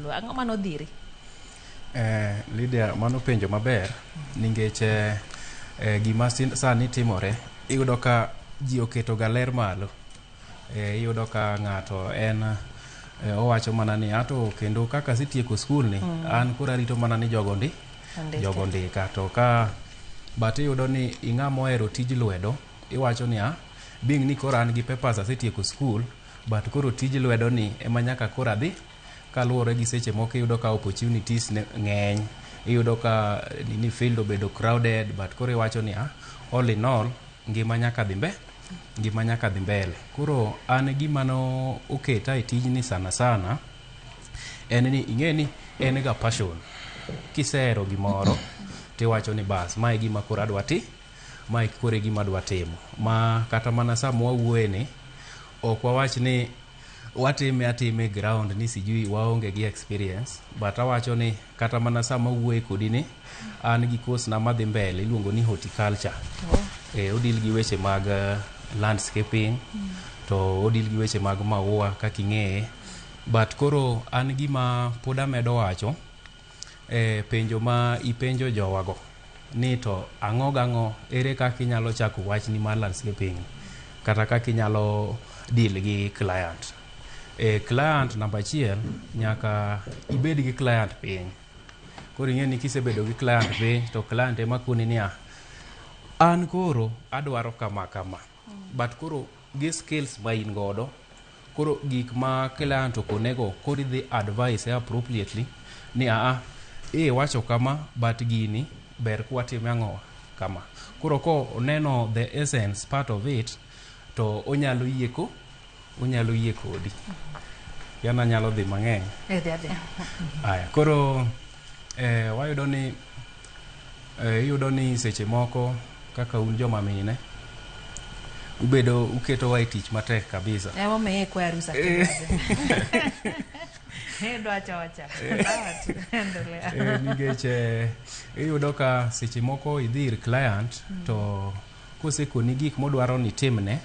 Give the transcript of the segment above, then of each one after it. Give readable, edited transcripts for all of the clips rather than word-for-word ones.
lo ang'o mano dhiri? Lydia, mano penjo maber ningeche gima sani timore iyudo ka ji oketo ga ler malo. Iyudo ka ng'ato en owacho mana ni ato kendo kaka sitieko skul ni an kura rito mana ni jogo ndika to ka but iyudo ni ing'ama ohero tij lwedo iwacho ni being ni kora an gi papers asetieko skul but koro tij lwedo ni ema nyaka kora dhi kaluwore gi seche moko iyudo ka opportunities ng'eny iyudo ka ni field obedo crowded but koro iwacho ni all in all ngima nyaka dhi mbele. Koro an gima no oketa e tijni sana en ni ing'eni en ga passion. Kisehero gimoro tiwacho ni bas mae gima koro adwa ti mae kore gima adwa timo ma kata mana sama wawuoye ni ok wawach ni watime ground ni sijui waonge gi experience but awacho ni kata mana sama wuoye kodi ni an gi course na madhi mbele iluongo ni horticulture. Odil gi weche mag landscaping to odil gi weche mag maua kaka ing'eye but koro an gima pod amedo wacho penjo ma ipenjo jowago ni to ang'o ere kaka inyalo chako wachni mar landscaping kata kaka inyalo deal gi client. Client namba 1 nyaka ibed gi client piny. Koro ing'eni kisebedo gi client piny to client ema koni ni an koro adwaro kama but koro gi skills ma in godo koro gik ma client okonego koro idhi advice appropriately ni wacho kama but gini ber kwatime ang'o kama. Koro ko oneno the essence part of it to onyalo yie kodi. Yana nyalo dhi mang'eny. Aya koro wayudo ni iyudo ni seche moko kaka un joma mine uketo wa tich matek kabisa. Emo me kwa rusa ndo acha nigeche iyudo ka seche moko idhir client to kosekoni gik modwaro ni timne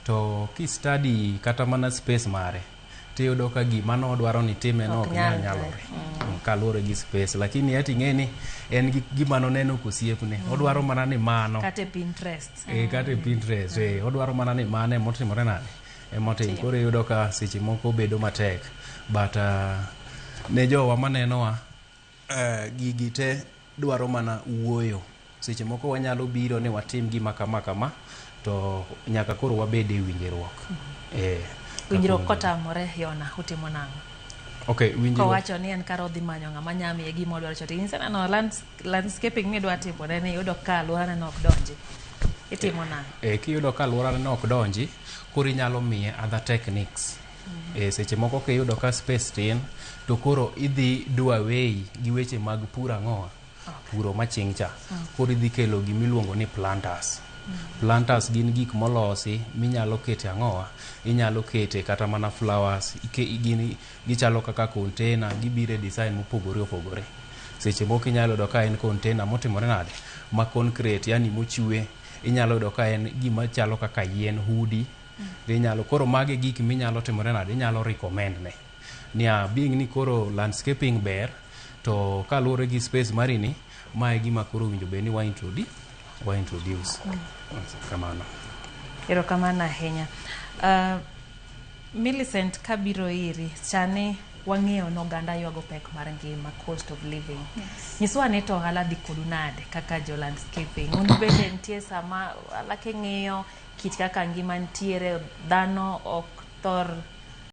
to ki study kata mana space mare tiyudo ka gima no dwaro ni time no nyalore kaluwore gi space lakini ati ng'eni en gima no neno kosiepne odwaro mana ni mano kate Pinterest odwaro mana ni mane motimore nade emotim. Koro iyudo ka seche moko bedo matek but ne jowa manenowa gigi te dwaro mana wuoyo. Seche moko wanyalo biro ni watim gima kama to nyaka koro wabede winjruok. Winjruok kotamore Yona utimo nang'o? Okay, winjruok. Kowacho ni en karo dhi manyo ng'ama nyami e gima odwaro chote. Insa no landscaping mi dwa timo ne ni yudo ka alwora ne ok donji. Itimo nang'o? Kiyudo ka alwora ne ok donji, koro inyalo miye other techniques. Seche moko kiyudo ka space tin to koro idhi do away gi weche mag puro ang'owa. Puro maching cha. Koro idhi kelo gimiluongo ni planters. Planters gin gik molosi minyalo kete ang'owa, inyalo kete kata mana flowers, gichalo kaka container, gibire design mopogore. Seche moko inyalo do ka en container motimore nade ma concrete yani mochwe, inyalo do ka en gima chalo kaka yien hudi. Inyalo koro mage gik minyalo timore nade inyalo recommend ne. Being ni koro landscaping ber to kaluwore gi space marini mae gima koro winjo be ni wa introduce. Kamano. Erokamano ahinya. Millicent kabiro iri chane wang'eyo no ganda ywago pek mar ngima, cost of living. Nyiswa ne to ohala dhi kodu nade kaka jo landscaping. Un bende nitie sama alake ng'iyo kit kaka ngima ntiere dhano ok thor